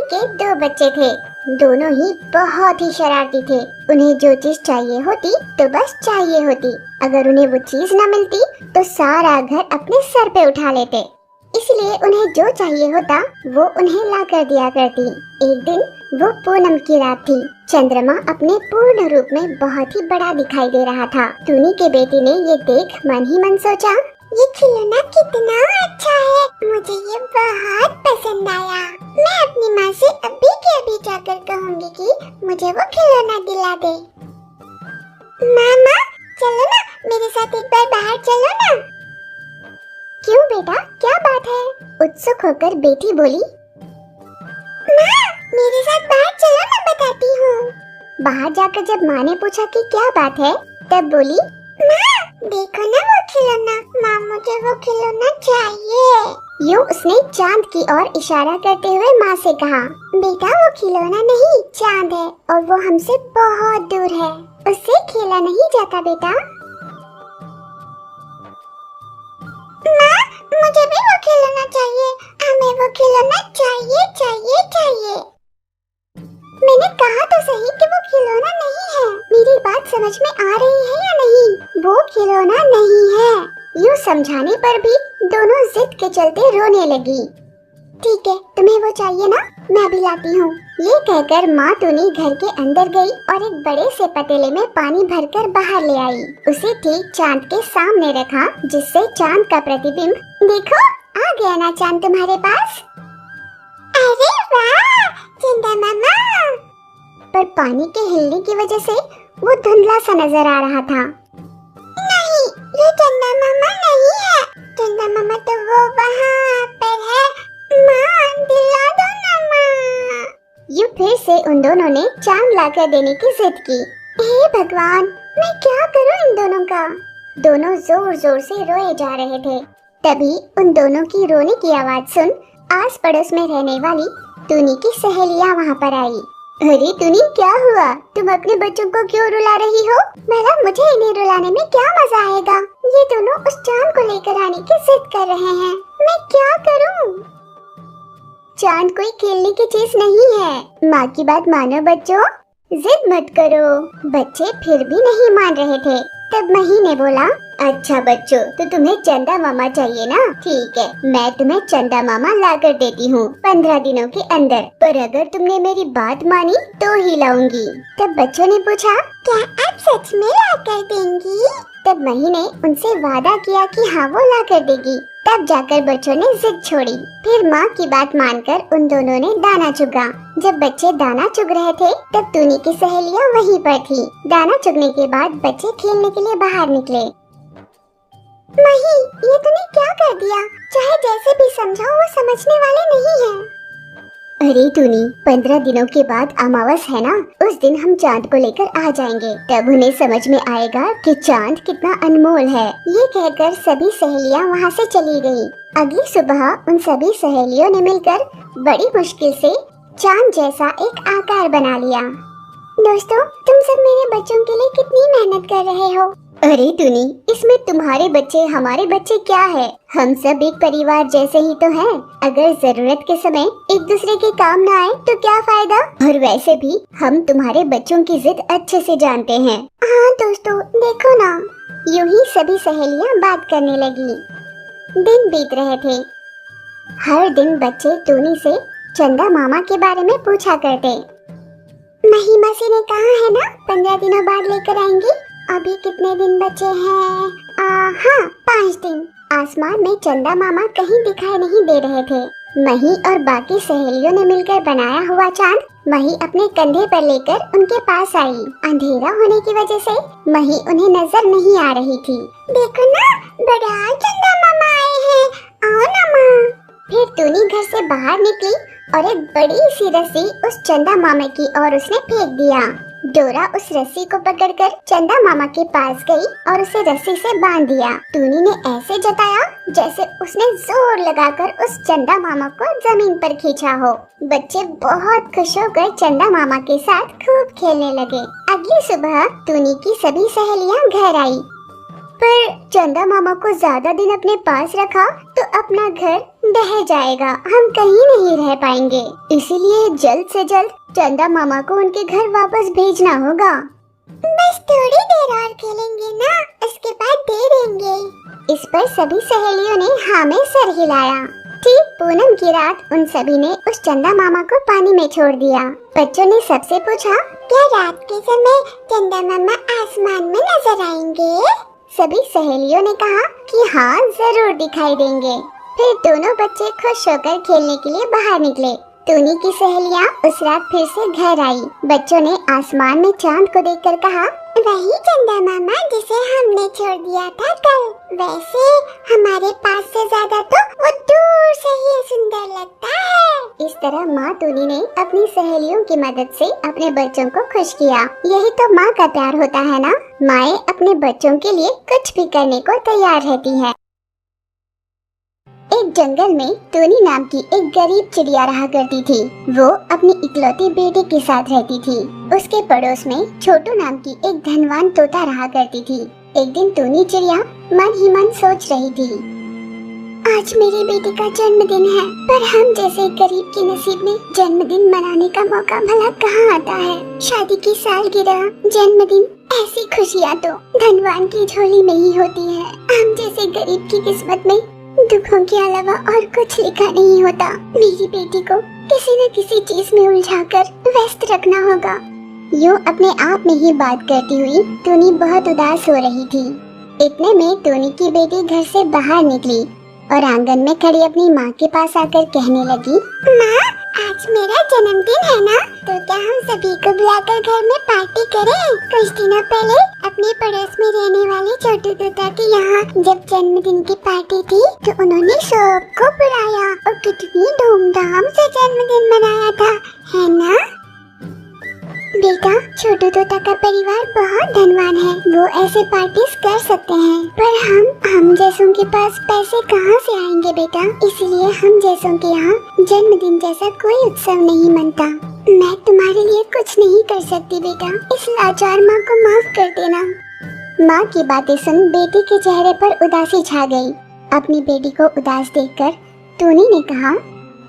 टूनी के दो बच्चे थे। दोनों ही बहुत ही शरारती थे। उन्हें जो चीज चाहिए होती तो बस चाहिए होती। अगर उन्हें वो चीज न मिलती तो सारा घर अपने सर पे उठा लेते। इसलिए उन्हें जो चाहिए होता वो उन्हें ला कर दिया करती। एक दिन वो पूनम की रात थी। चंद्रमा अपने पूर्ण रूप में बहुत ही बड़ा दिखाई दे रहा था। टूनी के बेटे ने ये देख मन ही मन सोचा, ये खिलौना कितना अच्छा है, मुझे ये बहुत पसंद आया। मैं अपनी माँ से अभी के अभी जाकर कहूँगी कि मुझे वो खिलौना दिला दे। मामा चलो ना, मेरे साथ एक बार बाहर चलो ना। क्यों बेटा, क्या बात है? उत्सुक होकर बेटी बोली। माँ मेरे साथ बाहर चलो ना, बताती हूँ। बाहर जाकर जब माँ ने पूछा कि क्या बात है, तब बोली, माँ देखो ना वो खिलौना, माँ मुझे वो खिलौना चाहिए। यूँ उसने चांद की ओर इशारा करते हुए माँ से कहा, बेटा वो खिलौना नहीं, चांद है और वो हमसे बहुत दूर है, उससे खेला नहीं जाता बेटा। माँ मुझे भी वो खिलौना चाहिए, हमें वो खिलौना चाहिए चाहिए चाहिए। मैंने कहा तो सही कि वो खिलौना नहीं है। मेरी बात समझ में आ रही है या नहीं? वो खिलौना नहीं है। यूँ समझाने पर भी दोनों जिद के चलते रोने लगी। ठीक है, तुम्हें वो चाहिए ना, मैं भी लाती हूँ। ये कहकर माँ टूनी घर के अंदर गई और एक बड़े से पतीले में पानी भरकर बाहर ले आई। उसे ठीक चांद के सामने रखा, जिससे चांद का प्रतिबिंब, देखो आ गया ना चांद तुम्हारे पास। अरे वाह चंदा मामा। पर पानी के हिलने की वजह से वो धुंधला सा नजर आ रहा था। नहीं, ये चंदा मामा नहीं है। चंदा मामा तो वो वहाँ पर है। माँ दिला दो ना माँ। यूँ फिर से उन दोनों ने चांद लाकर देने की जिद की। हे भगवान, मैं क्या करूँ इन दोनों का? दोनों जोर जोर से रोए जा रहे थे। तभी उन दोनों की रोने की आवाज सुन आस पड़ोस में रहने वाली टूनी की सहेलियाँ वहाँ पर आई। अरे टूनी, क्या हुआ? तुम अपने बच्चों को क्यों रुला रही हो? भला मुझे इन्हें रुलाने में क्या मजा आएगा? ये दोनों उस चांद को लेकर आने की जिद कर रहे हैं। मैं क्या करूं? चांद कोई खेलने की चीज नहीं है। माँ की बात मानो बच्चों, जिद मत करो। बच्चे फिर भी नहीं मान रहे थे। तब मही ने बोला, अच्छा बच्चों, तो तुम्हें चंदा मामा चाहिए ना? ठीक है, मैं तुम्हें चंदा मामा ला कर देती हूँ 15 दिनों के अंदर। पर अगर तुमने मेरी बात मानी तो ही लाऊंगी। तब बच्चों ने पूछा, क्या आप सच में ला कर देंगी? तब मही ने उनसे वादा किया कि हाँ वो ला कर देगी। तब जाकर बच्चों ने जिद छोड़ी। फिर माँ की बात मानकर उन दोनों ने दाना चुगा। जब बच्चे दाना चुग रहे थे तब टूनी की सहेलियाँ वहीं पर थी। दाना चुगने के बाद बच्चे खेलने के लिए बाहर निकले। मही, ये तूने क्या कर दिया? चाहे जैसे भी समझाओ वो समझने वाले नहीं हैं। अरे टूनी, 15 दिनों के बाद अमावस है ना, उस दिन हम चांद को लेकर आ जाएंगे। तब उन्हें समझ में आएगा कि चांद कितना अनमोल है। ये कहकर सभी सहेलियाँ वहाँ से चली गयी। अगली सुबह उन सभी सहेलियों ने मिलकर बड़ी मुश्किल से चांद जैसा एक आकार बना लिया। दोस्तों, तुम सब मेरे बच्चों के लिए कितनी मेहनत कर रहे हो। अरे टूनी, इसमें तुम्हारे बच्चे हमारे बच्चे क्या है? हम सब एक परिवार जैसे ही तो हैं। अगर जरूरत के समय एक दूसरे के काम न आए तो क्या फायदा? और वैसे भी हम तुम्हारे बच्चों की जिद अच्छे से जानते हैं। हाँ दोस्तों, देखो ना। यूं ही सभी सहेलियाँ बात करने लगी। दिन बीत रहे थे। हर दिन बच्चे टूनी से चंदा मामा के बारे में पूछा करते। मही मासी ने कहा है ना 15 दिनों बाद लेकर आएंगी। अभी कितने दिन बचे हैं? हाँ, 5 दिन। आसमान में चंदा मामा कहीं दिखाई नहीं दे रहे थे। मही और बाकी सहेलियों ने मिलकर बनाया हुआ चांद मही अपने कंधे पर लेकर उनके पास आई। अंधेरा होने की वजह से मही उन्हें नजर नहीं आ रही थी। देखो ना, बड़ा चंदा मामा आए हैं, आओ ना माँ। फिर टूनी घर से बाहर निकली और एक बड़ी सी रस्सी उस चंदा मामा की ओर उसने फेंक दिया। डोरा उस रस्सी को पकड़कर चंदा मामा के पास गई और उसे रस्सी से बांध दिया। टूनी ने ऐसे जताया जैसे उसने जोर लगाकर उस चंदा मामा को जमीन पर खींचा हो। बच्चे बहुत खुश होकर चंदा मामा के साथ खूब खेलने लगे। अगली सुबह टूनी की सभी सहेलियां घर आई। पर चंदा मामा को ज्यादा दिन अपने पास रखा तो अपना घर ढह जाएगा, हम कहीं नहीं रह पाएंगे। इसीलिए जल्द से जल्द चंदा मामा को उनके घर वापस भेजना होगा। बस थोड़ी देर और खेलेंगे ना, उसके बाद दे देंगे। इस पर सभी सहेलियों ने हाँ में सर हिलाया। ठीक पूनम की रात उन सभी ने उस चंदा मामा को पानी में छोड़ दिया। बच्चों ने सबसे पूछा, क्या रात के समय चंदा मामा आसमान में नजर आएंगे? सभी सहेलियों ने कहा कि हाँ जरूर दिखाई देंगे। फिर दोनों बच्चे खुश होकर खेलने के लिए बाहर निकले। टूनी की सहेलियाँ उस रात फिर से घर आई। बच्चों ने आसमान में चांद को देखकर कहा, वही चंदा मामा जिसे हमने छोड़ दिया था कल। वैसे हमारे पास से ज्यादा तो वो दूर से ही सुंदर लगता है। इस तरह माँ टूनी ने अपनी सहेलियों की मदद से अपने बच्चों को खुश किया। यही तो माँ का प्यार होता है ना। माएँ अपने बच्चों के लिए कुछ भी करने को तैयार रहती है। एक जंगल में टूनी नाम की एक गरीब चिड़िया रहा करती थी। वो अपनी इकलौती बेटी के साथ रहती थी। उसके पड़ोस में छोटू नाम की एक धनवान तोता रहा करती थी। एक दिन टूनी चिड़िया मन ही मन सोच रही थी, आज मेरी बेटी का जन्मदिन है, पर हम जैसे गरीब के नसीब में जन्मदिन मनाने का मौका भला कहाँ आता है। शादी की सालगिरह, जन्मदिन, ऐसी खुशियाँ तो धनवान की झोली में ही होती है। हम जैसे गरीब की किस्मत में दुखों के अलावा और कुछ लिखा नहीं होता। मेरी बेटी को किसी न किसी चीज में उलझाकर व्यस्त रखना होगा। यूँ अपने आप में ही बात करती हुई टूनी बहुत उदास हो रही थी। इतने में टूनी की बेटी घर से बाहर निकली और आंगन में खड़ी अपनी माँ के पास आकर कहने लगी, माँ, आज मेरा जन्मदिन है ना, तो क्या हम सभी को बुलाकर घर में पार्टी करें? कुछ दिनों पहले अपने पड़ोस में रहने वाले छोटू तोता के यहाँ जब जन्मदिन की पार्टी थी तो उन्होंने सबको बुलाया और कितनी धूमधाम से जन्मदिन मनाया था, है ना? बेटा, छोटू तोता का परिवार बहुत धनवान है, वो ऐसे पार्टीज कर सकते हैं, पर हम जैसों के पास पैसे कहाँ से आएंगे बेटा? इसलिए हम जैसों के यहाँ जन्मदिन जैसा कोई उत्सव नहीं मनता। मैं तुम्हारे लिए कुछ नहीं कर सकती बेटा, इस लाचार माँ को माफ कर देना। माँ की बातें सुन बेटी के चेहरे पर उदासी छा गई। अपनी बेटी को उदास देखकर टूनी ने कहा,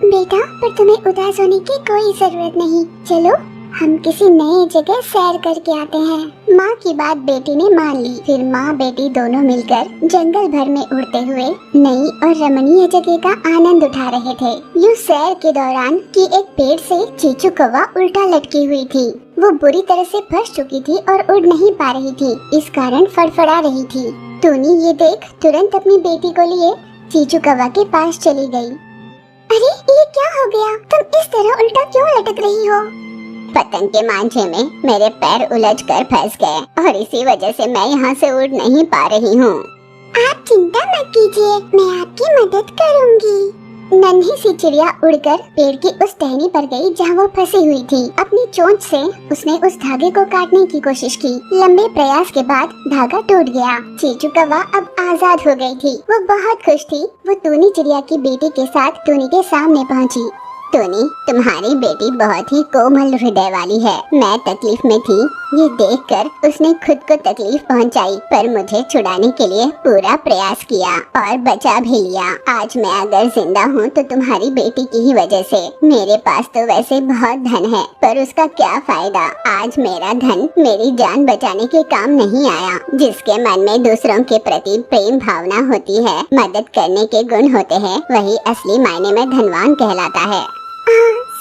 बेटा, पर तुम्हें उदास होने की कोई जरूरत नहीं, चलो हम किसी नई जगह सैर करके आते हैं। माँ की बात बेटी ने मान ली। फिर माँ बेटी दोनों मिलकर जंगल भर में उड़ते हुए नई और रमणीय जगह का आनंद उठा रहे थे। यूँ सैर के दौरान कि एक पेड़ से चीचू कौवा उल्टा लटकी हुई थी। वो बुरी तरह से फंस चुकी थी और उड़ नहीं पा रही थी, इस कारण फड़फड़ा रही थी। टूनी ये देख तुरंत अपनी बेटी को लिए चीचू कौवा के पास चली गई। अरे ये क्या हो गया? तुम इस तरह उल्टा क्यों लटक रही हो? पतंग के मांझे में मेरे पैर उलझकर फंस गए और इसी वजह से मैं यहाँ से उड़ नहीं पा रही हूँ। आप चिंता मत कीजिए, मैं आपकी मदद करूँगी। नन्ही सी चिड़िया उड़कर पेड़ की उस टहनी पर गई जहाँ वो फंसी हुई थी। अपनी चोंच से उसने उस धागे को काटने की कोशिश की। लंबे प्रयास के बाद धागा टूट गया। चीचू कौवा अब आजाद हो गई थी। वो बहुत खुश थी। वो टूनी चिड़िया की बेटी के साथ टूनी के सामने पहुँची। टूनी, तुम्हारी बेटी बहुत ही कोमल हृदय वाली है। मैं तकलीफ में थी, ये देखकर उसने खुद को तकलीफ पहुंचाई, पर मुझे छुड़ाने के लिए पूरा प्रयास किया और बचा भी लिया। आज मैं अगर जिंदा हूँ तो तुम्हारी बेटी की ही वजह से। मेरे पास तो वैसे बहुत धन है, पर उसका क्या फायदा? आज मेरा धन मेरी जान बचाने के काम नहीं आया। जिसके मन में दूसरों के प्रति प्रेम भावना होती है, मदद करने के गुण होते हैं, वही असली मायने में धनवान कहलाता है।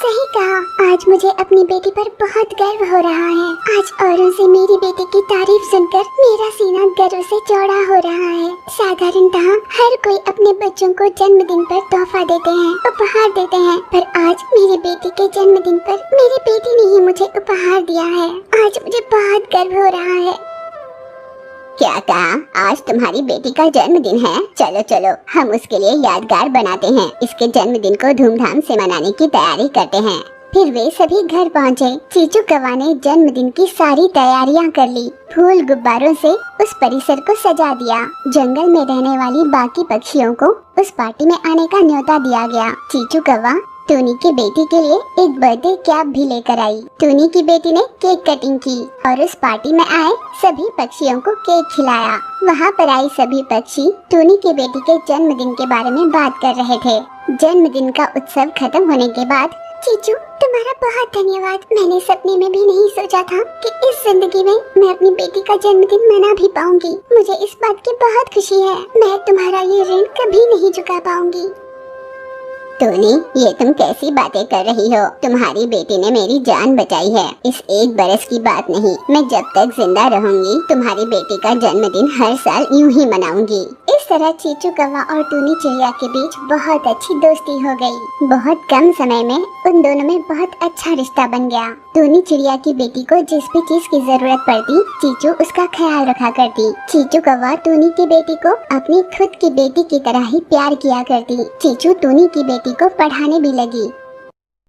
सही कहा। आज मुझे अपनी बेटी पर बहुत गर्व हो रहा है। आज औरों से मेरी बेटी की तारीफ सुनकर मेरा सीना गर्व से चौड़ा हो रहा है। साधारणतः हर कोई अपने बच्चों को जन्मदिन पर तोहफा देते हैं, उपहार देते हैं, पर आज मेरी बेटी के जन्मदिन पर मेरी बेटी ने ही मुझे उपहार दिया है। आज मुझे बहुत गर्व हो रहा है। क्या कहा? आज तुम्हारी बेटी का जन्मदिन है? चलो चलो, हम उसके लिए यादगार बनाते हैं। इसके जन्मदिन को धूमधाम से मनाने की तैयारी करते हैं। फिर वे सभी घर पहुँचे। चीचू कौवा ने जन्मदिन की सारी तैयारियां कर ली। फूल गुब्बारों से उस परिसर को सजा दिया। जंगल में रहने वाली बाकी पक्षियों को उस पार्टी में आने का न्योता दिया गया। चीचू कौवा टूनी की बेटी के लिए एक बर्थडे कैप भी लेकर आई। टूनी की बेटी ने केक कटिंग की और उस पार्टी में आए सभी पक्षियों को केक खिलाया। वहाँ पर आई सभी पक्षी टूनी की बेटी के जन्मदिन के बारे में बात कर रहे थे। जन्मदिन का उत्सव खत्म होने के बाद, चीचू तुम्हारा बहुत धन्यवाद। मैंने सपने में भी नहीं सोचा था कि इस जिंदगी में मैं अपनी बेटी का जन्मदिन मना भी पाऊंगी। मुझे इस बात की बहुत खुशी है। मैं तुम्हारा ये ऋण कभी नहीं चुका पाऊंगी। टूनी, ये तुम कैसी बातें कर रही हो? तुम्हारी बेटी ने मेरी जान बचाई है। इस 1 बरस की बात नहीं, मैं जब तक जिंदा रहूंगी तुम्हारी बेटी का जन्मदिन हर साल यूं ही मनाऊंगी। इस तरह चीचू कौवा और टूनी चिड़िया के बीच बहुत अच्छी दोस्ती हो गई। बहुत कम समय में उन दोनों में बहुत अच्छा रिश्ता बन गया। टूनी चिड़िया की बेटी को जिस भी चीज की जरूरत पड़ती, चीचू उसका ख्याल रखा करती। चीचू कौवा टूनी की बेटी को अपनी खुद की बेटी की तरह ही प्यार किया करती। चीचू टूनी की बेटी को पढ़ाने भी लगी।